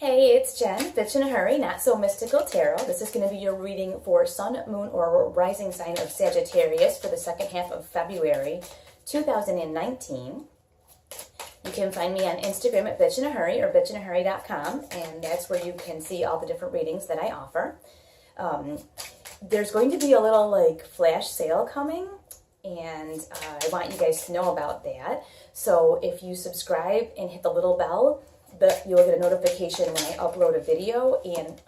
Hey, it's Jen, Bitch in a Hurry, Not So Mystical Tarot. This is going to be your reading for Sun, Moon, or Rising sign of Sagittarius for the second half of February 2019. You can find me on Instagram at Bitch in a Hurry or bitchinahurry.com, and that's where you can see all the different readings that I offer. There's going to be a little flash sale coming, and I want you guys to know about that. So if you subscribe and hit the little bell, you'll get a notification when I upload a video, and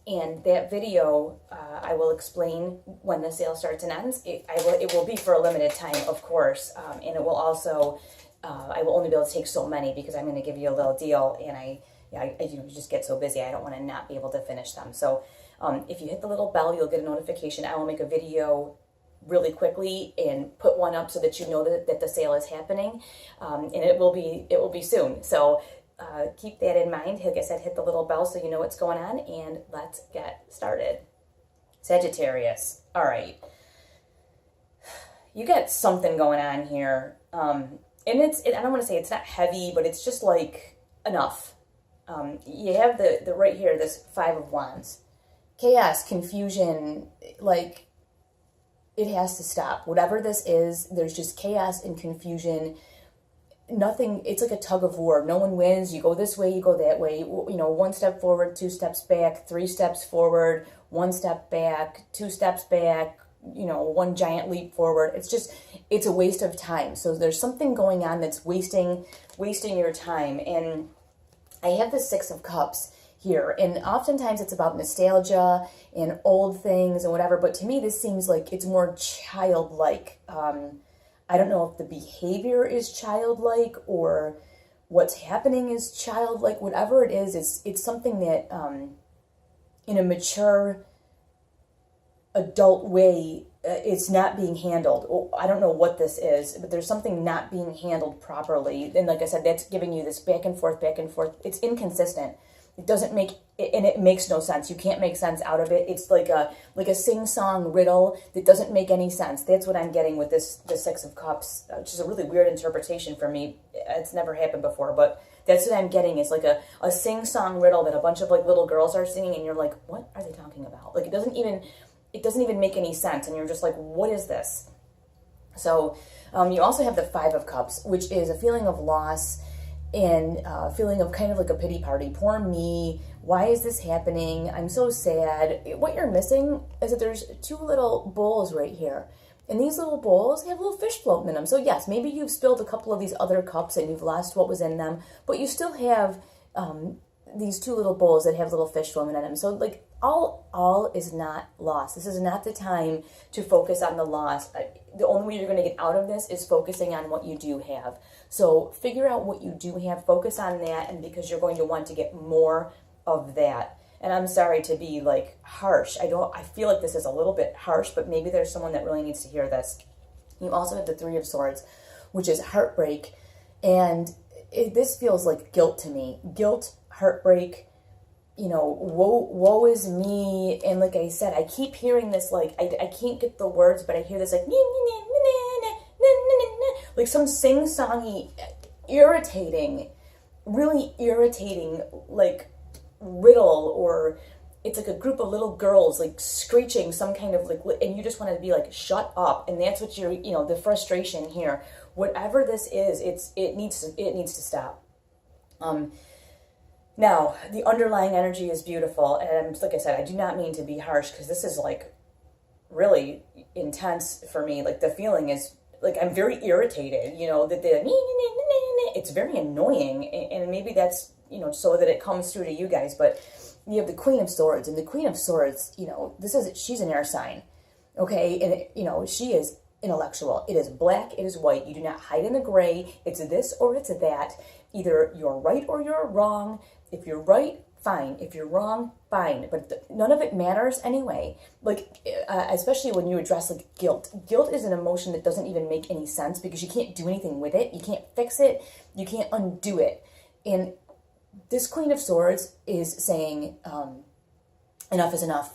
and that video I will explain when the sale starts and ends. It will be for a limited time, of course, and it will also I will only be able to take so many because I'm going to give you a little deal, and I just get so busy I don't want to not be able to finish them. So if you hit the little bell, you'll get a notification. I will make a video really quickly and put one up so that you know that the sale is happening, and it will be soon. So keep that in mind. Like I said, hit the little bell so you know what's going on, and let's get started. Sagittarius. All right, you got something going on here, and I don't want to say it's not heavy, but it's just like enough. You have the right here, this Five of Wands, chaos, confusion, it has to stop. Whatever this is, there's just chaos and confusion. Nothing, it's like a tug of war. No one wins. You go this way, you go that way. One step forward, two steps back, three steps forward, one step back, two steps back, one giant leap forward. It's a waste of time. So there's something going on that's wasting your time. And I have the Six of Cups here, and oftentimes it's about nostalgia and old things and whatever, but to me this seems like it's more childlike. I don't know if the behavior is childlike or what's happening is childlike. Whatever it is, it's something that in a mature adult way it's not being handled. I don't know what this is, but there's something not being handled properly, and like I said, that's giving you this back and forth. It's inconsistent. It doesn't make, and it makes no sense. You can't make sense out of it. It's like a sing-song riddle that doesn't make any sense. That's what I'm getting with the Six of Cups, which is a really weird interpretation for me. It's never happened before, but that's what I'm getting. It's like a sing-song riddle that a bunch of little girls are singing, and you're like, what are they talking about? It doesn't even make any sense, and you're just like, what is this? So you also have the Five of Cups, which is a feeling of loss and feeling of kind of like a pity party. Poor me. Why is this happening? I'm so sad. What you're missing is that there's two little bowls right here. And these little bowls have little fish floating in them. So yes, maybe you've spilled a couple of these other cups and you've lost what was in them, but you still have these two little bowls that have little fish swimming in them. So all is not lost. This is not the time to focus on the loss. The only way you're going to get out of this is focusing on what you do have. So figure out what you do have, focus on that, and because you're going to want to get more of that. And I'm sorry to be harsh. I feel like this is a little bit harsh, but maybe there's someone that really needs to hear this. You also have the Three of Swords, which is heartbreak, and this feels like guilt to me. Guilt, heartbreak, woe is me. And like I said, I keep hearing this, I can't get the words, but I hear this some sing-songy, really irritating, riddle, or it's like a group of little girls screeching some kind of and you just want to be shut up. And that's what you're, the frustration here. Whatever this is, it needs to stop. Now, the underlying energy is beautiful, and like I said, I do not mean to be harsh, because this is really intense for me. The feeling is I'm very irritated, it's very annoying, and maybe that's, so that it comes through to you guys. But you have the Queen of Swords, and the Queen of Swords, she's an air sign, okay? And, she is intellectual. It is black, it is white. You do not hide in the gray. It's this or it's that. Either you're right or you're wrong. If you're right, fine. If you're wrong, fine. But none of it matters anyway. Especially when you address guilt. Guilt is an emotion that doesn't even make any sense because you can't do anything with it. You can't fix it. You can't undo it. And this Queen of Swords is saying, enough is enough.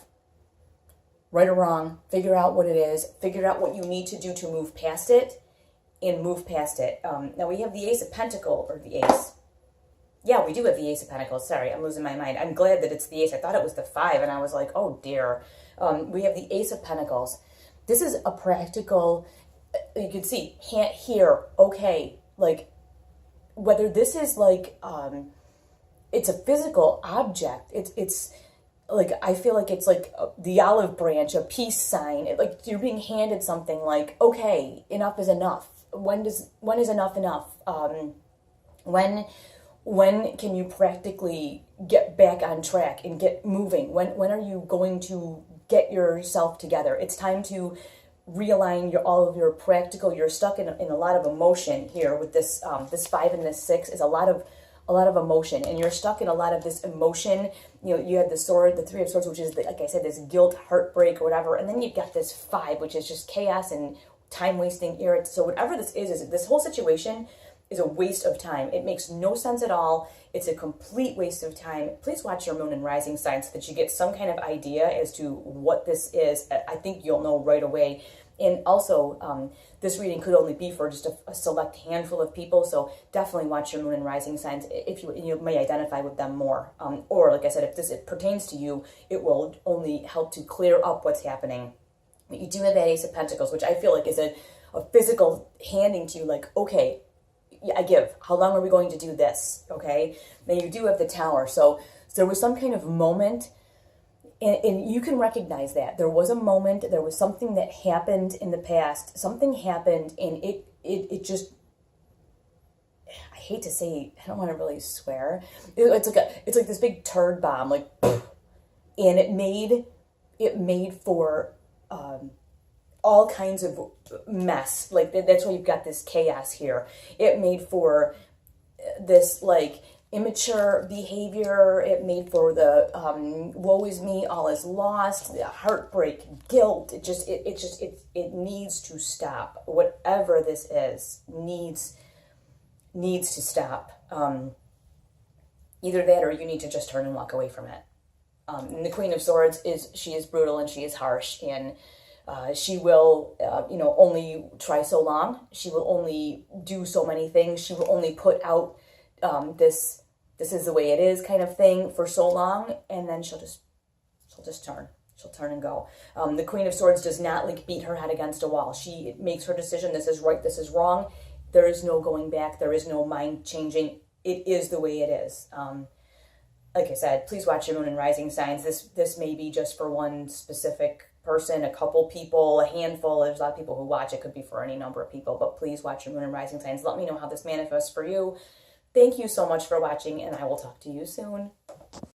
Right or wrong, figure out what it is. Figure out what you need to do to move past it, and move past it. Now we have the Ace of Pentacles, or the Ace. Yeah, we do have the Ace of Pentacles. Sorry, I'm losing my mind. I'm glad that it's the Ace. I thought it was the 5, and I was like, oh dear. We have the Ace of Pentacles. This is a practical, you can see, here, okay, like, whether this is like, it's a physical object, it's like, I feel like it's like the olive branch, a peace sign, like you're being handed something like, okay, enough is enough. When is enough enough? When can you practically get back on track and get moving? When are you going to get yourself together? It's time to realign all of your practical. You're stuck in a lot of emotion here with this this 5 and this 6 is a lot of emotion, and you're stuck in a lot of this emotion. You know, you had the 3 of Swords, which is like I said, this guilt, heartbreak, or whatever, and then you've got this 5, which is just chaos and time wasting, irritation. So whatever this is this whole situation is a waste of time. It makes no sense at all. It's a complete waste of time. Please watch your moon and rising sign so that you get some kind of idea as to what this is. I think you'll know right away. And also, this reading could only be for just a select handful of people, so definitely watch your moon and rising signs if you may identify with them more. Or, like I said, if it pertains to you, it will only help to clear up what's happening. But you do have that Ace of Pentacles, which I feel like is a physical handing to you, like, okay, I give. How long are we going to do this? Okay. Then you do have the Tower. So there was some kind of moment, and you can recognize that. There was a moment, there was something that happened in the past. Something happened, and it just, I hate to say, I don't want to really swear. It's like this big turd bomb, like, and it made for all kinds of mess. Like, that's why you've got this chaos here. It made for this, like, immature behavior. It made for the woe is me, all is lost, the heartbreak, guilt. It needs to stop. Whatever this is needs to stop. Either that, or you need to just turn and walk away from it. And the Queen of Swords she is brutal and she is harsh, and she will, only try so long. She will only do so many things. She will only put out this is the way it is kind of thing for so long, and then she'll just turn. She'll turn and go. The Queen of Swords does not like beat her head against a wall. She makes her decision. This is right. This is wrong. There is no going back. There is no mind changing. It is the way it is. Like I said, please watch your moon and rising signs. This may be just for one specific person, a couple people, a handful. There's a lot of people who watch. It could be for any number of people, but please watch your moon and rising signs. Let me know how this manifests for you. Thank you so much for watching, and I will talk to you soon.